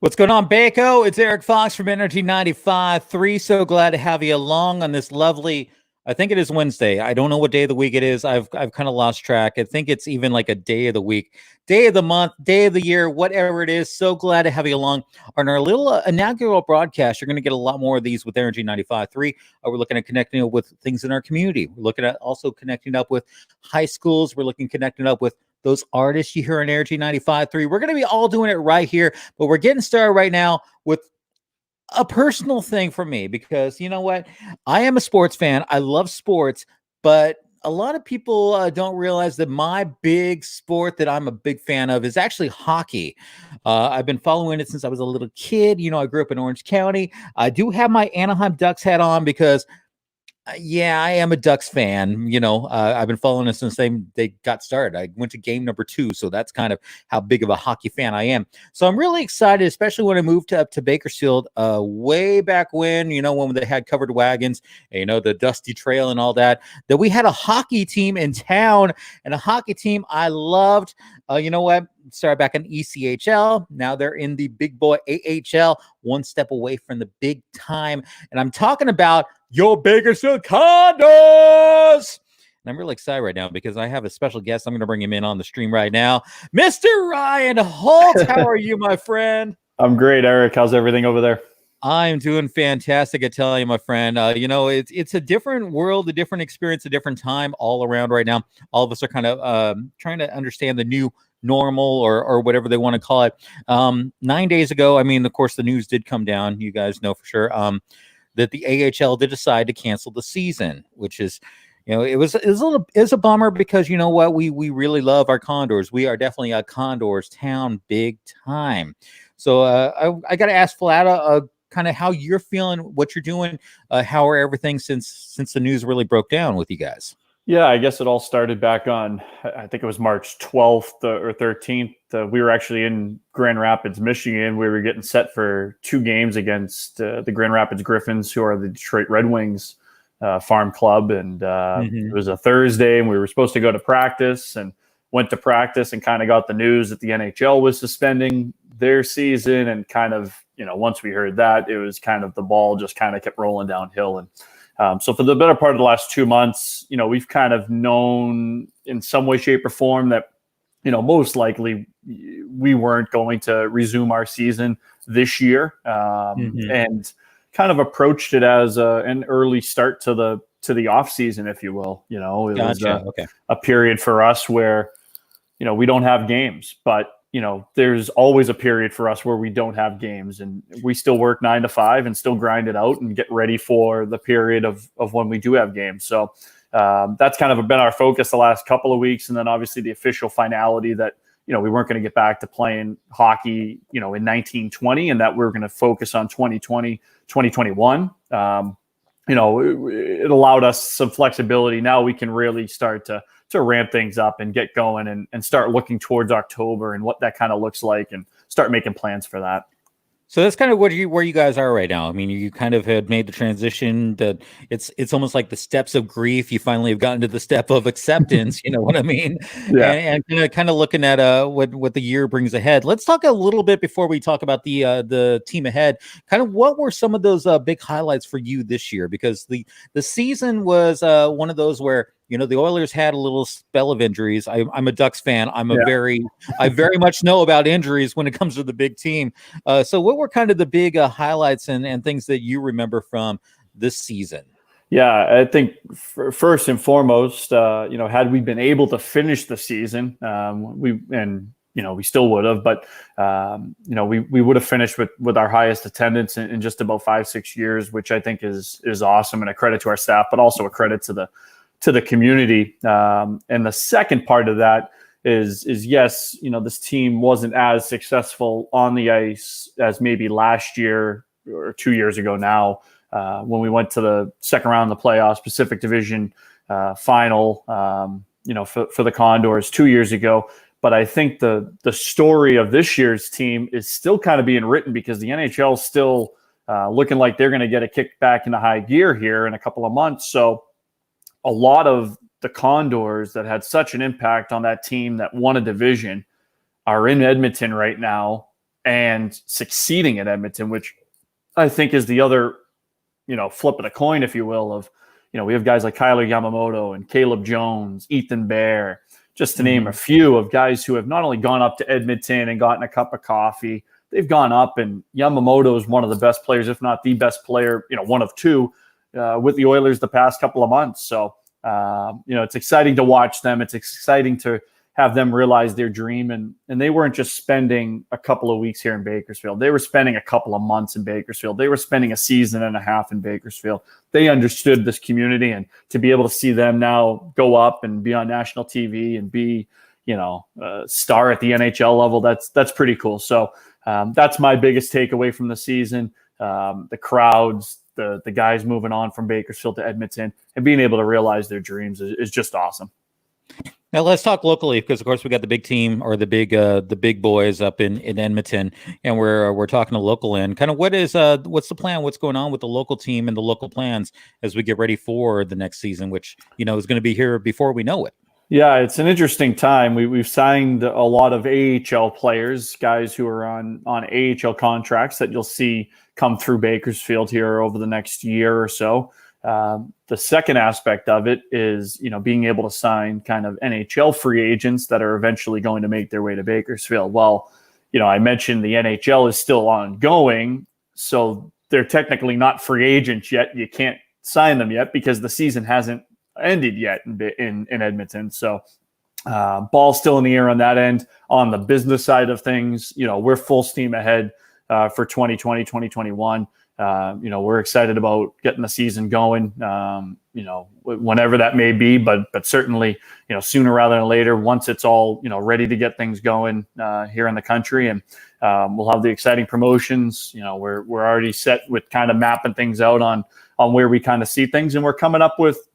What's going on, Bako? It's Erik Fox from Energy 95.3. So glad to have you along on this lovely, I think it is Wednesday. I don't know what day of the week it is. I've kind of lost track. I think it's even like a day of the week, day of the month, day of the year, whatever it is. So glad to have you along on our little inaugural broadcast. You're going to get a lot more of these with Energy 95.3. We're looking at connecting with things in our community. We're looking at also connecting up with high schools. We're looking connecting up with those artists you hear on Energy 95.3. We're going to be all doing it right here, but we're getting started right now with a personal thing for me because you know what? I am a sports fan. I love sports, but a lot of people don't realize that my big sport that I'm a big fan of is actually hockey. I've been following it since I was a little kid. You know, I grew up in Orange County. I do have my Anaheim Ducks hat on because yeah, I am a Ducks fan. I've been following it since they got started. I went to game number 2, so that's kind of how big of a hockey fan I am. So I'm really excited, especially when I moved up to Bakersfield way back when they had covered wagons, and, the dusty trail and all that we had a hockey team in town, and a hockey team I loved. You know what? Started back in ECHL. Now they're in the big boy AHL, one step away from the big time. And I'm talking about your Bakersfield Condors. And I'm really excited right now because I have a special guest. I'm going to bring him in on the stream right now. Mr. Ryan Holt, how are you, my friend? I'm great, Erik. How's everything over there? I'm doing fantastic, I tell you, my friend. It's a different world, a different experience, a different time all around right now. All of us are kind of trying to understand the new normal or whatever they want to call it. 9 days ago, I mean, of course, the news did come down. You guys know for sure that the AHL did decide to cancel the season, which is, it was a bummer because you know what, we really love our Condors. We are definitely a Condors town, big time. So I got to ask flat out, kind of how you're feeling, what you're doing, how are everything since the news really broke down with you guys? Yeah, I guess it all started back on, I think it was March 12th or 13th. We were actually in Grand Rapids, Michigan. We were getting set for 2 games against the Grand Rapids Griffins, who are the Detroit Red Wings farm club. And It was a Thursday, and we were supposed to go to practice, and went to practice and kind of got the news that the NHL was suspending their season. And kind of, once we heard that, it was kind of the ball just kind of kept rolling downhill. And so for the better part of the last 2 months, we've kind of known in some way, shape, or form that, most likely we weren't going to resume our season this year, and kind of approached it as an early start to the off season, if you will. It Gotcha. was a period for us where, we don't have games, but there's always a period for us where we don't have games, and we still work 9 to 5 and still grind it out and get ready for the period of when we do have games. So that's kind of been our focus the last couple of weeks. And then obviously the official finality that, we weren't going to get back to playing hockey, in 1920, and that we're going to focus on 2020, 2021. It allowed us some flexibility. Now we can really start to ramp things up and get going and start looking towards October and what that kind of looks like, and start making plans for that. So that's kind of where you guys are right now. I mean, you kind of had made the transition that it's almost like the steps of grief. You finally have gotten to the step of acceptance. You know what I mean? Yeah. And kind of looking at what the year brings ahead. Let's talk a little bit before we talk about the team ahead. Kind of what were some of those big highlights for you this year? Because the season was one of those where, the Oilers had a little spell of injuries. I'm a Ducks fan. I very much know about injuries when it comes to the big team. So what were kind of the big highlights and things that you remember from this season? Yeah, I think first and foremost, had we been able to finish the season, we still would have, but we would have finished with our highest attendance in just about 5-6 years, which I think is awesome, and a credit to our staff, but also a credit to the community. And the second part of that is yes, this team wasn't as successful on the ice as maybe last year or 2 years ago now, when we went to the second round of the playoffs, Pacific Division final, for the Condors 2 years ago. But I think the story of this year's team is still kind of being written, because the NHL is still looking like they're going to get a kick back into high gear here in a couple of months. So a lot of the Condors that had such an impact on that team that won a division are in Edmonton right now, and succeeding at Edmonton, which I think is the other, flip of the coin, if you will, of, we have guys like Kyler Yamamoto and Caleb Jones, Ethan Bear, just to name a few of guys who have not only gone up to Edmonton and gotten a cup of coffee, they've gone up, and Yamamoto is one of the best players, if not the best player, one of two with the Oilers the past couple of months. So, it's exciting to watch them. It's exciting to have them realize their dream. And they weren't just spending a couple of weeks here in Bakersfield. They were spending a couple of months in Bakersfield. They were spending a season and a half in Bakersfield. They understood this community, and to be able to see them now go up and be on national TV and be, a star at the NHL level, that's pretty cool. So that's my biggest takeaway from the season. The crowds, the guys moving on from Bakersfield to Edmonton and being able to realize their dreams is just awesome. Now let's talk locally, because of course we got the big team, or the big boys up in Edmonton, and we're talking to local end. Kind of what's the plan? What's going on with the local team and the local plans as we get ready for the next season, which is going to be here before we know it. Yeah, it's an interesting time. We've signed a lot of AHL players, guys who are on AHL contracts that you'll see come through Bakersfield here over the next year or so. The second aspect of it is, being able to sign kind of NHL free agents that are eventually going to make their way to Bakersfield. Well, I mentioned the NHL is still ongoing, so they're technically not free agents yet. You can't sign them yet because the season hasn't ended yet in Edmonton. So ball's still in the air on that end. On the business side of things, we're full steam ahead for 2020, 2021. We're excited about getting the season going, whenever that may be, but certainly, sooner rather than later, once it's all, ready to get things going here in the country. And we'll have the exciting promotions. We're already set with kind of mapping things out on where we kind of see things. And we're coming up with,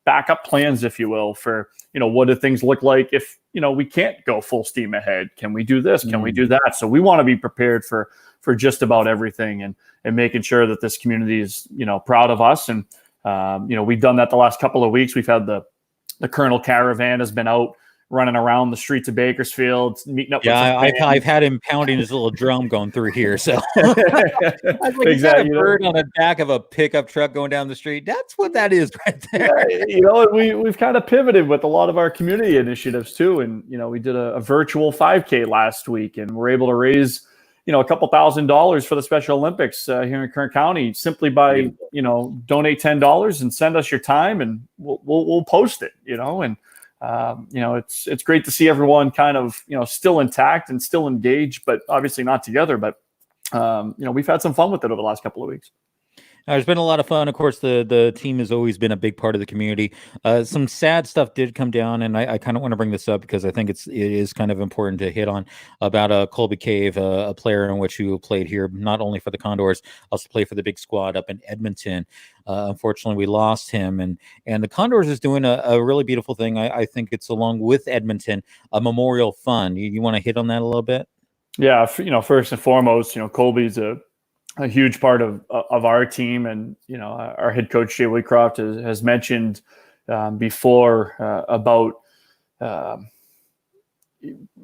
backup plans, if you will, for, what do things look like if, we can't go full steam ahead? Can we do this? Can we do that? So we want to be prepared for just about everything, and making sure that this community is, proud of us. And, we've done that the last couple of weeks. We've had the Colonel Caravan has been out running around the streets of Bakersfield, meeting up. Yeah, I've had him pounding his little drum going through here. So I was like, exactly. A bird on the back of a pickup truck going down the street. That's what that is right there. Yeah, we've kind of pivoted with a lot of our community initiatives too. And, we did a virtual 5K last week, and we're able to raise, a couple $1,000s for the Special Olympics here in Kern County, simply by, donate $10 and send us your time, and we'll post it, and it's great to see everyone kind of, still intact and still engaged, but obviously not together. But, we've had some fun with it over the last couple of weeks. There's been a lot of fun. Of course, the team has always been a big part of the community. Some sad stuff did come down, and I kind of want to bring this up because I think it is kind of important to hit on about Colby Cave, a player in which you played here, not only for the Condors, also played for the big squad up in Edmonton. Unfortunately, we lost him, and the Condors is doing a really beautiful thing. I think it's, along with Edmonton, a memorial fund. You want to hit on that a little bit? Yeah, first and foremost, Colby's a huge part of our team, and our head coach Jay Woodcroft has mentioned before about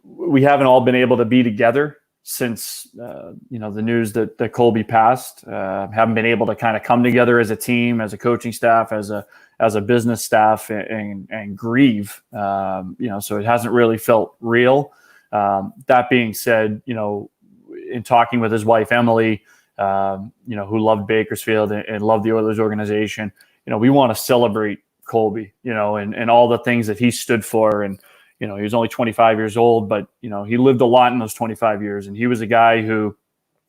we haven't all been able to be together since the news that Colby passed. Haven't been able to kind of come together as a team, as a coaching staff, as a business staff, and grieve. So it hasn't really felt real. That being said, in talking with his wife Emily, who loved Bakersfield and loved the Oilers organization, we want to celebrate Colby, and all the things that he stood for. And, he was only 25 years old, but, he lived a lot in those 25 years. And he was a guy who,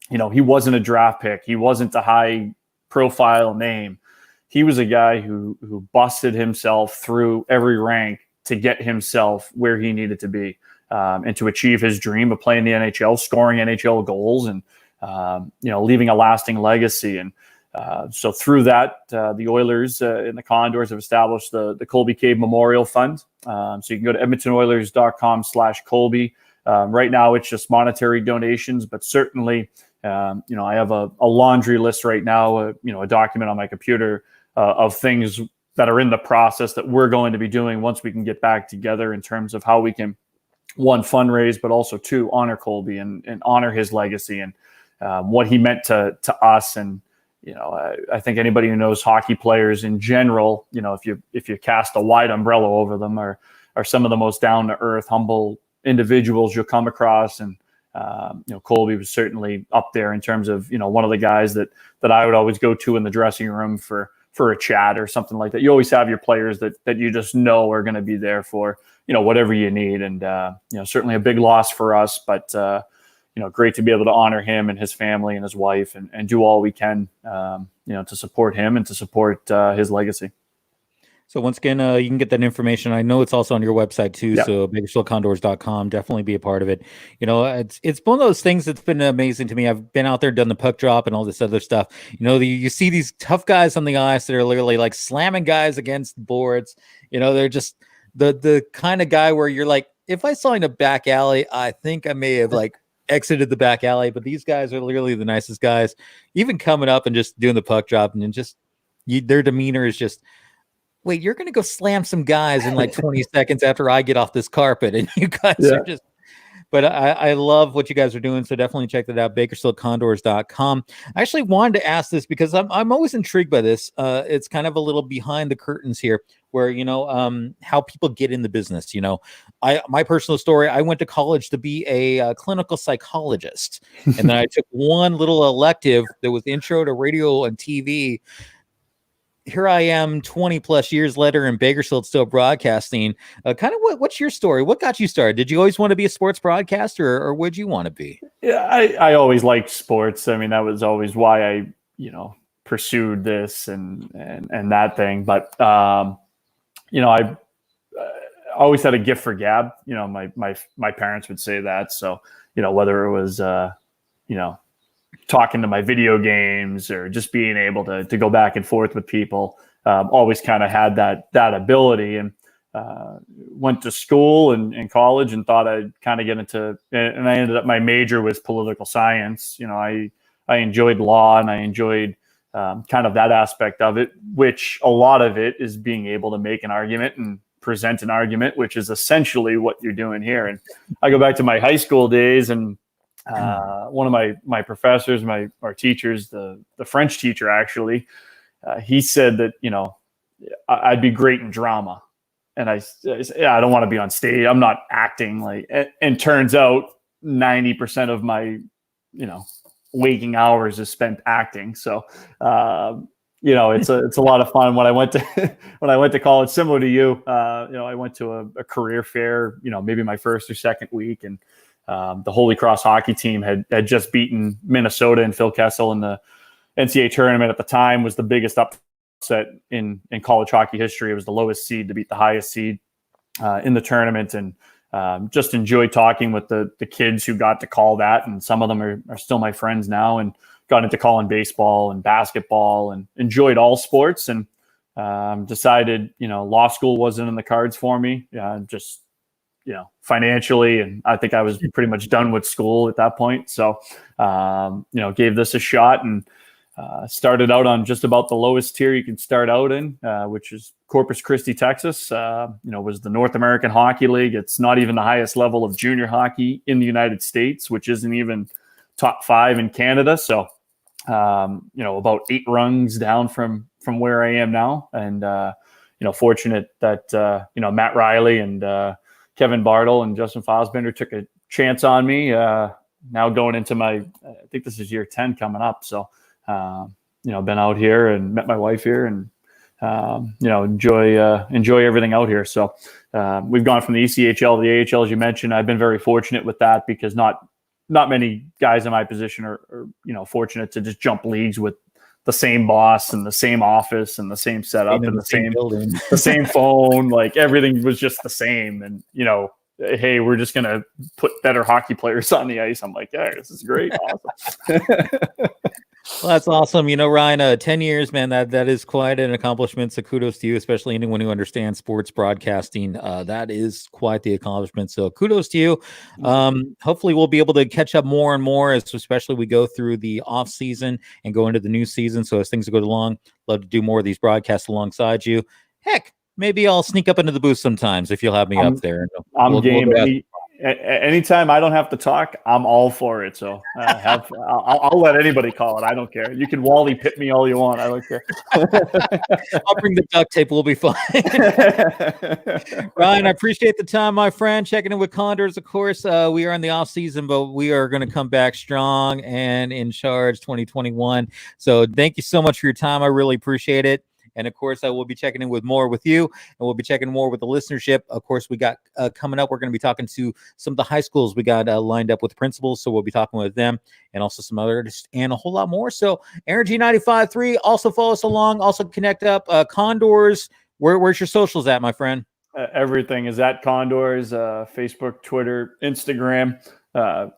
he wasn't a draft pick. He wasn't a high profile name. He was a guy who busted himself through every rank to get himself where he needed to be, and to achieve his dream of playing the NHL, scoring NHL goals, and, leaving a lasting legacy. And so through that, the Oilers and the Condors have established the Colby Cave Memorial Fund. So you can go to edmontonoilers.com/Colby. Right now, it's just monetary donations, but certainly, I have a laundry list right now, a document on my computer of things that are in the process that we're going to be doing once we can get back together, in terms of how we can one, fundraise, but also two, honor Colby and honor his legacy and what he meant to us. And I think anybody who knows hockey players in general, if you cast a wide umbrella over them, are some of the most down to earth, humble individuals you'll come across. And Colby was certainly up there in terms of one of the guys that I would always go to in the dressing room for a chat or something like that. You always have your players that you just know are going to be there for whatever you need. And certainly a big loss for us, but great to be able to honor him and his family and his wife and do all we can to support him and to support his legacy. So once again, you can get that information. I know it's also on your website too. Yep. So BakersfieldCondors.com, definitely be a part of it. It's one of those things that's been amazing to me. I've been out there, done the puck drop and all this other stuff. You see these tough guys on the ice that are literally like slamming guys against boards. They're just the kind of guy where you're like, if I saw in a back alley, I think I may have like exited the back alley. But these guys are literally the nicest guys, even coming up and just doing the puck drop and just their demeanor is just, wait, you're going to go slam some guys in like 20 seconds after I get off this carpet. And you guys are just, but I love what you guys are doing. So definitely check that out. BakersfieldCondors.com. I actually wanted to ask this because I'm always intrigued by this. It's kind of a little behind the curtains here where, how people get in the business. My personal story, I went to college to be a clinical psychologist. And then I took one little elective that was intro to radio and TV. Here I am 20 plus years later in Bakersfield still broadcasting. Kind of what's your story? What got you started? Did you always want to be a sports broadcaster or would you want to be? Yeah, I always liked sports. I mean, that was always why I, pursued this and that thing. But, I always had a gift for gab. My parents would say that. So, whether it was, talking to my video games or just being able to go back and forth with people, always kind of had that ability, and went to school and college and thought I'd kind of get into, and I ended up, my major was political science. I enjoyed law and I enjoyed kind of that aspect of it, which a lot of it is being able to make an argument and present an argument, which is essentially what you're doing here. And I go back to my high school days, and one of my professors, our teachers, the French teacher, actually, he said that, I'd be great in drama. And I said, I don't want to be on stage. I'm not acting and turns out 90% of my, waking hours is spent acting. So, it's a lot of fun. When I went to college, similar to you, I went to a career fair, maybe my first or second week, and the Holy Cross hockey team had just beaten Minnesota and Phil Kessel in the NCAA tournament at the time. Was the biggest upset in college hockey history. It was the lowest seed to beat the highest seed in the tournament, and just enjoyed talking with the kids who got to call that. And some of them are still my friends now, and got into calling baseball and basketball and enjoyed all sports, and decided, law school wasn't in the cards for me. Just, financially. And I think I was pretty much done with school at that point. So, gave this a shot and started out on just about the lowest tier you can start out in, which is Corpus Christi, Texas. Was the North American Hockey League. It's not even the highest level of junior hockey in the United States, which isn't even top 5 in Canada. So, about 8 rungs down from where I am now. And, fortunate that, Matt Riley and, Kevin Bartle and Justin Fosbender took a chance on me. Now going into I think this is year 10 coming up. So, been out here and met my wife here, and enjoy everything out here. So we've gone from the ECHL to the AHL, as you mentioned. I've been very fortunate with that because not many guys in my position are fortunate to just jump leagues with the same boss and the same office and the same setup and the same building, the same phone. Like everything was just the same. And, hey, we're just going to put better hockey players on the ice. I'm like, yeah, this is great. Awesome. Well, that's awesome. Ryan, 10 years, man, that is quite an accomplishment. So kudos to you, especially anyone who understands sports broadcasting. That is quite the accomplishment. So kudos to you. Hopefully we'll be able to catch up more and more, especially we go through the off season and go into the new season. So as things go along, love to do more of these broadcasts alongside you. Heck, maybe I'll sneak up into the booth sometimes if you'll have me up there. I'm game. Anytime I don't have to talk, I'm all for it. So I'll let anybody call it. I don't care. You can Wally pit me all you want. I don't care. I'll bring the duct tape. We'll be fine. Ryan, I appreciate the time, my friend. Checking in with Condors, of course. We are in the off season, but we are going to come back strong and in charge 2021. So thank you so much for your time. I really appreciate it. And of course, I will be checking in with more with you, and we'll be checking more with the listenership. Of course, we got coming up, we're going to be talking to some of the high schools we got lined up with principals. So we'll be talking with them and also some others and a whole lot more. So Energy 95.3, also follow us along, also connect up. Condors, where's your socials at, my friend? Everything is at Condors, Facebook, Twitter, Instagram.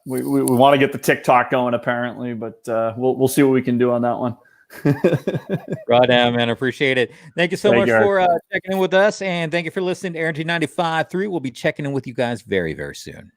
We want to get the TikTok going apparently, but we'll see what we can do on that one. Right on, man. I appreciate it. Thank you so much for checking in with us, and thank you for listening to Energy 95.3. We'll be checking in with you guys very, very soon.